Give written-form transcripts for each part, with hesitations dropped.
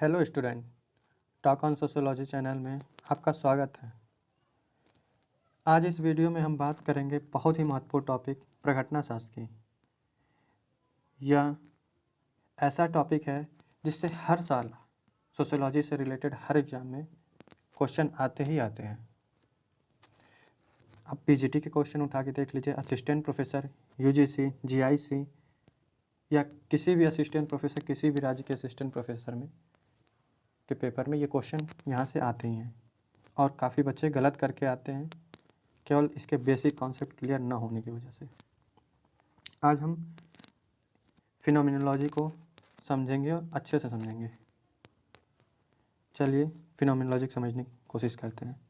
Hello student, talk on sociology channel में आपका स्वागत है। आज इस वीडियो में हम बात करेंगे बहुत ही महत्वपूर्ण टॉपिक प्रघटना शास्त्र की। यह ऐसा टॉपिक है जिससे हर साल सोशियोलॉजी से रिलेटेड हर एग्ज़ाम में क्वेश्चन आते ही आते हैं। आप पीजीटी के क्वेश्चन उठा के देख लीजिए, असिस्टेंट प्रोफेसर, यूजीसी, जीआईसी या किसी भी असिस्टेंट प्रोफेसर, किसी भी राज्य के असिस्टेंट प्रोफेसर में के पेपर में ये क्वेश्चन यहाँ से आते ही हैं और काफ़ी बच्चे गलत करके आते हैं केवल इसके बेसिक कॉन्सेप्ट क्लियर ना होने की वजह से। आज हम फिनोमिनोलॉजी को समझेंगे और अच्छे से समझेंगे। चलिए फिनोमिनोलॉजी को समझने की कोशिश करते हैं।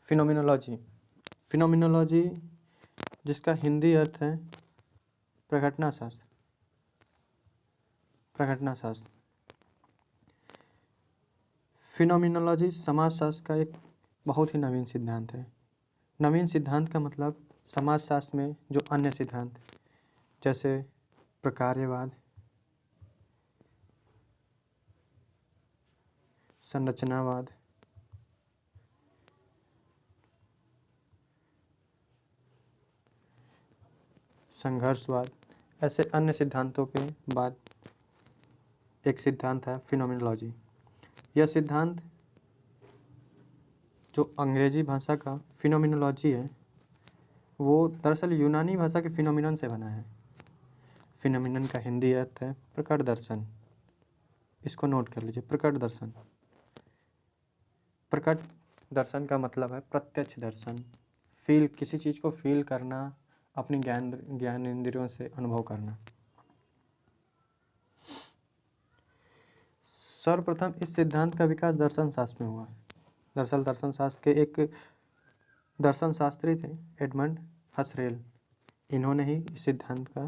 फिनोमिनोलॉजी जिसका हिंदी अर्थ है प्रघटना शास्त्र। फिनोमिनोलॉजी समाजशास्त्र का एक बहुत ही नवीन सिद्धांत है। नवीन सिद्धांत का मतलब समाजशास्त्र में जो अन्य सिद्धांत जैसे प्रकार्यवाद, संरचनावाद, संघर्षवाद, ऐसे अन्य सिद्धांतों के बाद एक सिद्धांत है फिनोमिनोलॉजी। यह सिद्धांत जो अंग्रेजी भाषा का फिनोमिनोलॉजी है वो दरअसल यूनानी भाषा के फिनोमिनन से बना है। फिनोमिनन का हिंदी अर्थ है प्रकट दर्शन। इसको नोट कर लीजिए, प्रकट दर्शन। प्रकट दर्शन का मतलब है प्रत्यक्ष दर्शन, किसी चीज़ को फील करना, अपनी ज्ञान इंद्रियों से अनुभव करना। सर्वप्रथम इस सिद्धांत का विकास दर्शन शास्त्र में हुआ। दरअसल दर्शन शास्त्र के एक दर्शन शास्त्री थे एडमंड हसरेल। इन्होंने ही इस सिद्धांत का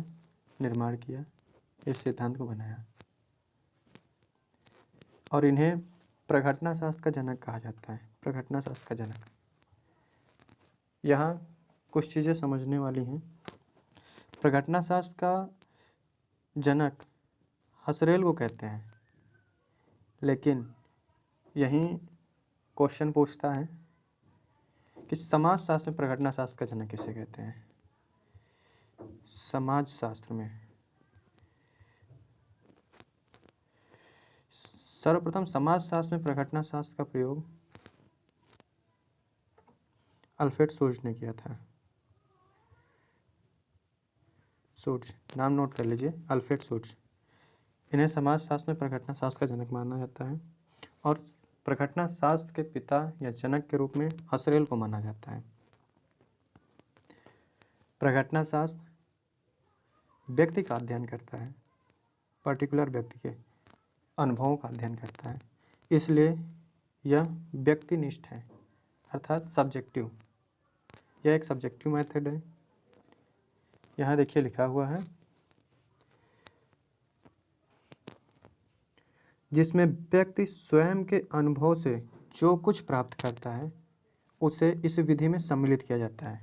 निर्माण किया, इस सिद्धांत को बनाया और इन्हें प्रघटना शास्त्र का जनक कहा जाता है। प्रघटना शास्त्र का जनक। यहाँ कुछ चीज़ें समझने वाली हैं। प्रघटना शास्त्र का जनक हसरेल को कहते हैं, लेकिन यहीं क्वेश्चन पूछता है कि समाज शास्त्र में प्रघटना शास्त्र का जनक किसे कहते हैं। समाज शास्त्र में सर्वप्रथम समाज शास्त्र में प्रघटना शास्त्र का प्रयोग अल्फ्रेड शुट्ज़ ने किया था। शुट्ज़, नाम नोट कर लीजिए, अल्फ्रेड शुट्ज़। इन्हें समाज शास्त्र में प्रघटना शास्त्र का जनक माना जाता है और प्रघटना शास्त्र के पिता या जनक के रूप में हसरेल को माना जाता है। प्रघटना शास्त्र व्यक्ति का अध्ययन करता है, पर्टिकुलर व्यक्ति के अनुभवों का अध्ययन करता है, इसलिए यह व्यक्तिनिष्ठ है, अर्थात सब्जेक्टिव। यह एक सब्जेक्टिव मेथड है। यहाँ देखिए लिखा हुआ है, जिसमें व्यक्ति स्वयं के अनुभव से जो कुछ प्राप्त करता है उसे इस विधि में सम्मिलित किया जाता है।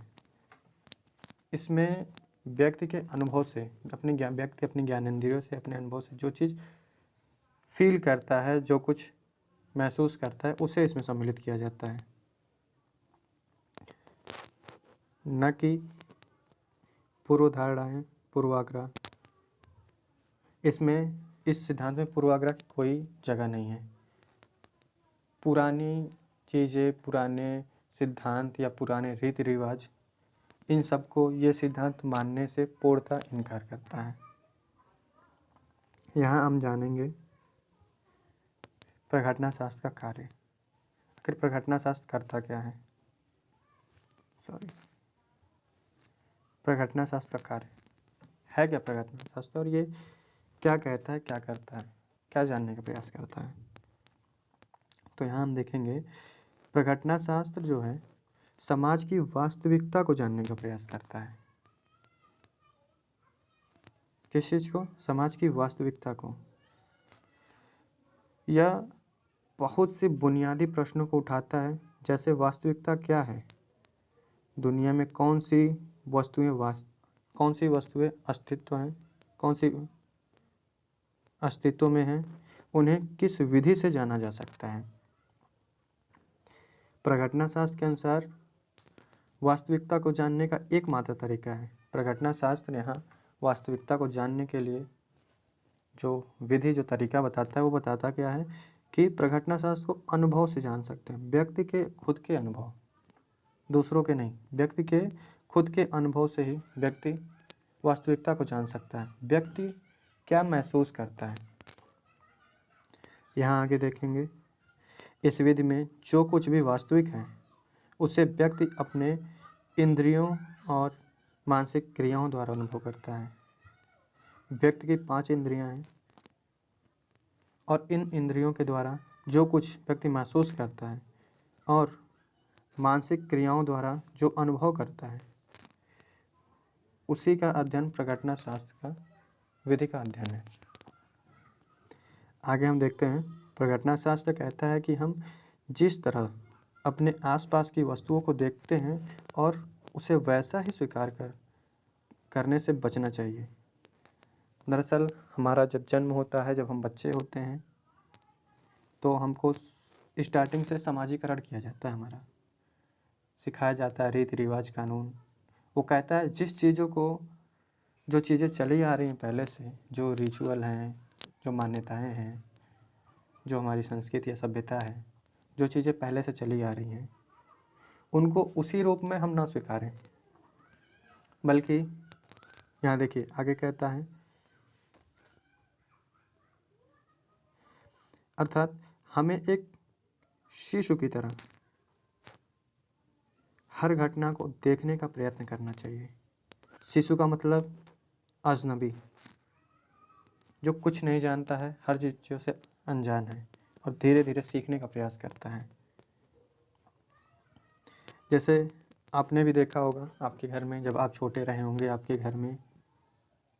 इसमें व्यक्ति के अनुभव से, व्यक्ति अपने ज्ञानेंद्रियों से, अपने अनुभव से जो चीज़ फील करता है, जो कुछ महसूस करता है, उसे इसमें सम्मिलित किया जाता है, न कि पूर्व धारणाएँ, पूर्वाग्रह। इसमें इस सिद्धांत में पूर्वाग्रह की कोई जगह नहीं है। पुरानी चीज़ें, पुराने सिद्धांत या पुराने रीति रिवाज, इन सबको ये सिद्धांत मानने से पूर्णतः इनकार करता है। यहाँ हम जानेंगे प्रघटना शास्त्र का कार्य। आखिर प्रघटना शास्त्र करता क्या है? प्रघटना शास्त्र का कार्य है क्या प्रघटना शास्त्र, और ये क्या कहता है, क्या करता है, क्या जानने का प्रयास करता है? तो यहाँ हम देखेंगे प्रघटना शास्त्र जो है समाज की वास्तविकता को जानने का प्रयास करता है। किस चीज़ को? समाज की वास्तविकता को। यह बहुत से बुनियादी प्रश्नों को उठाता है, जैसे वास्तविकता क्या है, दुनिया में कौन सी वस्तुएं अस्तित्व हैं, कौन सी अस्तित्व में हैं, उन्हें किस विधि से जाना जा सकता है? प्रघटना शास्त्र के अनुसार वास्तविकता को जानने का एकमात्र तरीका है। प्रघटना शास्त्र यहाँ वास्तविकता को जानने के लिए जो विधि, जो तरीका बताता है, वो बताता क्या है कि प्रघटना शास्त्र को अनुभव से जान सकते हैं। व्यक्ति के खुद के अनुभव, दूसरों के नहीं, व्यक्ति के खुद के अनुभव से ही व्यक्ति वास्तविकता को जान सकता है। व्यक्ति क्या महसूस करता है, यहाँ आगे देखेंगे। इस विधि में जो कुछ भी वास्तविक है उसे व्यक्ति अपने इंद्रियों और मानसिक क्रियाओं द्वारा अनुभव करता है। व्यक्ति की 5 इंद्रियां हैं और इन इंद्रियों के द्वारा जो कुछ व्यक्ति महसूस करता है और मानसिक क्रियाओं द्वारा जो अनुभव करता है, उसी का अध्ययन प्रघटना शास्त्र का विधि का अध्ययन है। आगे हम देखते हैं, प्रघटना शास्त्र कहता है कि हम जिस तरह अपने आसपास की वस्तुओं को देखते हैं और उसे वैसा ही स्वीकार करने से बचना चाहिए। दरअसल हमारा जब जन्म होता है, जब हम बच्चे होते हैं, तो हमको स्टार्टिंग से समाजीकरण किया जाता है, हमारा सिखाया जाता है रीति रिवाज कानून। वो कहता है जिस चीज़ों को, जो चीज़ें चली आ रही हैं पहले से, जो रिचुअल हैं, जो मान्यताएं हैं, जो हमारी संस्कृति या सभ्यता है, जो चीज़ें पहले से चली आ रही हैं, उनको उसी रूप में हम ना स्वीकारें, बल्कि यहाँ देखिए आगे कहता है, अर्थात हमें एक शिशु की तरह हर घटना को देखने का प्रयत्न करना चाहिए। शिशु का मतलब अजनबी, जो कुछ नहीं जानता है, हर चीज़ों से अनजान है और धीरे धीरे सीखने का प्रयास करता है। जैसे आपने भी देखा होगा, आपके घर में जब आप छोटे रहे होंगे, आपके घर में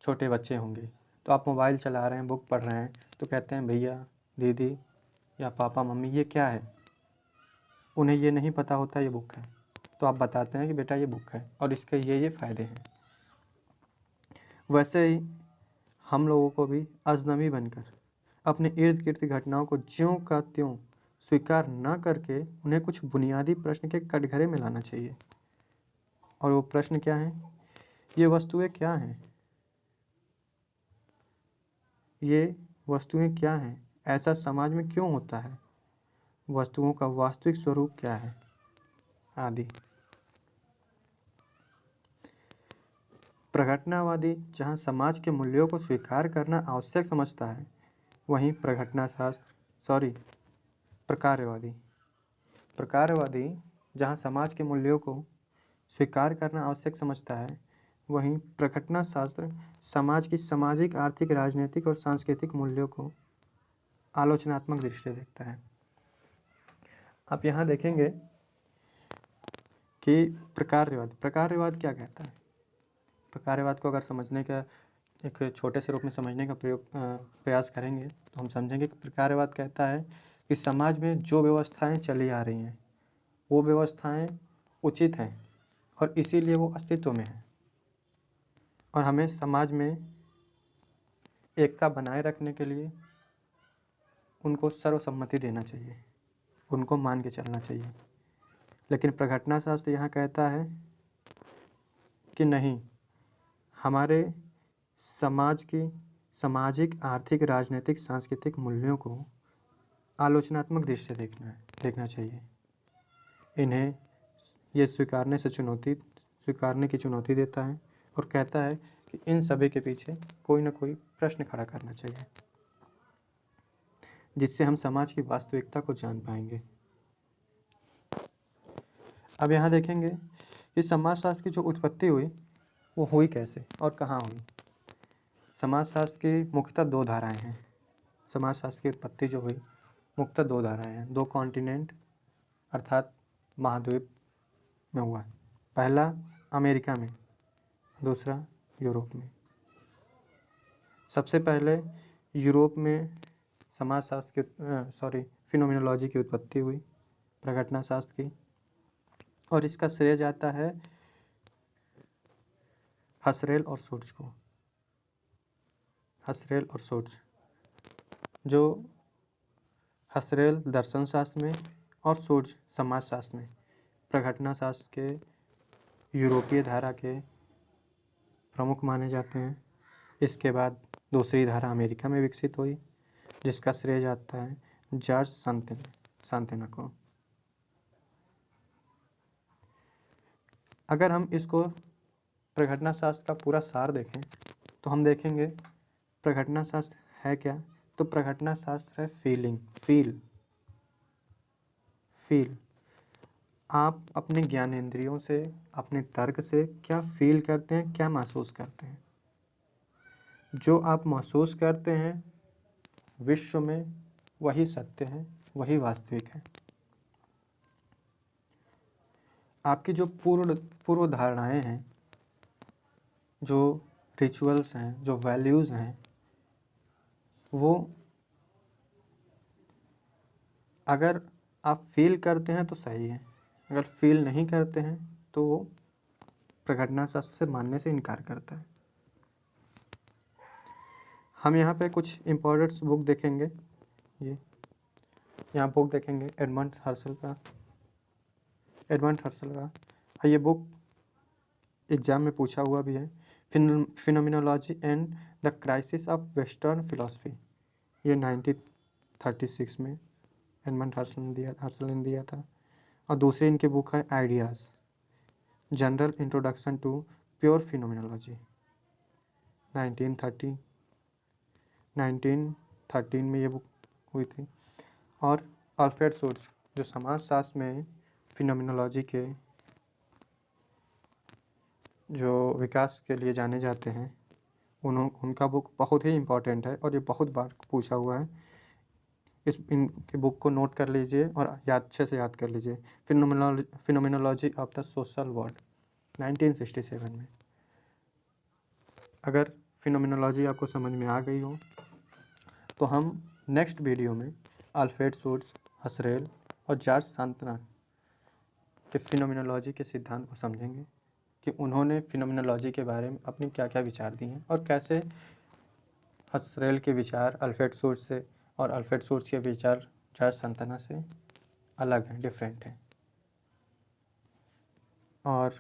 छोटे बच्चे होंगे, तो आप मोबाइल चला रहे हैं, बुक पढ़ रहे हैं, तो कहते हैं भैया, दीदी या पापा मम्मी ये क्या है। उन्हें ये नहीं पता होता ये बुक है, तो आप बताते हैं कि बेटा ये बुक है और इसके ये फ़ायदे हैं। वैसे ही हम लोगों को भी अजनबी बनकर अपने इर्द गिर्द की घटनाओं को ज्यों का त्यों स्वीकार न करके उन्हें कुछ बुनियादी प्रश्न के कटघरे में लाना चाहिए। और वो प्रश्न क्या है? ये वस्तुएं क्या हैं? ये वस्तुएं क्या हैं? ऐसा समाज में क्यों होता है? वस्तुओं का वास्तविक स्वरूप क्या है? आदि। प्रघटनावादी जहाँ समाज के मूल्यों को स्वीकार करना आवश्यक समझता है, वहीं प्रकारवादी जहाँ समाज के मूल्यों को स्वीकार करना आवश्यक समझता है, वहीं प्रघटना शास्त्र समाज की सामाजिक, आर्थिक, राजनीतिक और सांस्कृतिक मूल्यों को आलोचनात्मक दृष्टि से देखता है। आप यहाँ देखेंगे कि प्रकारवाद क्या कहता है। प्रकारवाद को अगर समझने का एक छोटे से रूप में समझने का प्रयास करेंगे तो हम समझेंगे कि प्रकारवाद कहता है कि समाज में जो व्यवस्थाएं चली आ रही हैं वो व्यवस्थाएं उचित हैं और इसीलिए वो अस्तित्व में हैं, और हमें समाज में एकता बनाए रखने के लिए उनको सर्वसम्मति देना चाहिए, उनको मान के चलना चाहिए। लेकिन प्रघटना शास्त्र यहाँ कहता है कि नहीं, हमारे समाज की सामाजिक, आर्थिक, राजनीतिक, सांस्कृतिक मूल्यों को आलोचनात्मक दृष्टि से देखना चाहिए। इन्हें ये स्वीकारने की चुनौती देता है और कहता है कि इन सभी के पीछे कोई ना कोई प्रश्न खड़ा करना चाहिए, जिससे हम समाज की वास्तविकता को जान पाएंगे। अब यहाँ देखेंगे कि समाजशास्त्र की जो उत्पत्ति हुई वो हुई कैसे और कहाँ हुई। समाजशास्त्र की मुख्यतः 2 धाराएं हैं। समाजशास्त्र की उत्पत्ति जो हुई मुख्यतः 2 धाराएं हैं, 2 कॉन्टिनेंट अर्थात महाद्वीप में हुआ। पहला अमेरिका में, दूसरा यूरोप में। सबसे पहले यूरोप में फिनोमिनोलॉजी की उत्पत्ति हुई, प्रघटना शास्त्र की, और इसका श्रेय जाता है हसरेल और शुट्ज़ को। हसरेल और शुट्ज़ जो हसरेल दर्शन शास्त्र में और सूर्य समाज शास्त्र में प्रघटना शास्त्र के यूरोपीय धारा के प्रमुख माने जाते हैं। इसके बाद दूसरी धारा अमेरिका में विकसित हुई, जिसका श्रेय जाता है जॉर्ज सांतिना को। अगर हम इसको प्रघटना शास्त्र का पूरा सार देखें तो हम देखेंगे प्रघटना शास्त्र है क्या। तो प्रघटना शास्त्र है फीलिंग, फील। आप अपने ज्ञानेंद्रियों से, अपने तर्क से क्या फील करते हैं, क्या महसूस करते हैं। जो आप महसूस करते हैं विश्व में, वही सत्य है, वही वास्तविक है। आपकी जो पूर्व धारणाएं हैं, जो रिचुअल्स हैं, जो वैल्यूज़ हैं, वो अगर आप फील करते हैं तो सही है, अगर फील नहीं करते हैं तो वो प्रघटना शास्त्र से मानने से इनकार करता है। हम यहाँ पे कुछ इम्पोर्टेंट बुक देखेंगे। यहाँ बुक देखेंगे एडमंड हर्सल का। ये बुक एग्ज़ाम में पूछा हुआ भी है। Phenomenology and the crisis of western philosophy, ये 1936 में एडमंड हर्सल ने दिया था। और दूसरी इनकी बुक है ideas, general introduction to pure phenomenology, 1913 में ये बुक हुई थी। और अल्फ्रेड शुट्ज़, जो समाजशास्त्र में फिनोमिनोलॉजी के जो विकास के लिए जाने जाते हैं, उनका बुक बहुत ही इम्पोर्टेंट है और ये बहुत बार पूछा हुआ है। इनकी बुक को नोट कर लीजिए और अच्छे से याद कर लीजिए। Phenomenology of the social world, 1967 में। अगर फिनोमिनोलॉजी आपको समझ में आ गई हो तो हम नेक्स्ट वीडियो में अल्फ्रेड शुट्ज़, हसरेल और जॉर्ज सांतना के फिनोमिनोलॉजी के सिद्धांत को समझेंगे कि उन्होंने फिनोमिनोलॉजी के बारे में अपनी क्या क्या विचार दिए हैं और कैसे हसरेल के विचार अल्फ्रेड शुट्ज़ से और अल्फ्रेड शुट्ज़ के विचार जॉर्ज सांतना से अलग हैं, डिफरेंट हैं। और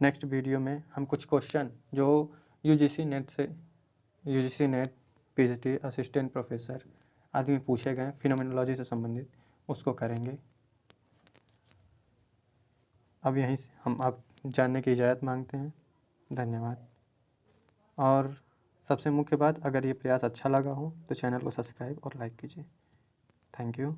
नेक्स्ट वीडियो में हम कुछ क्वेश्चन जो UGC net PhD assistant professor आदि में पूछे गए फिनोमिनोलॉजी से संबंधित, उसको करेंगे। अब यहीं से हम आप जानने की इजाज़त मांगते हैं। धन्यवाद। और सबसे मुख्य बात, अगर ये प्रयास अच्छा लगा हो तो चैनल को सब्सक्राइब और लाइक कीजिए। Thank you.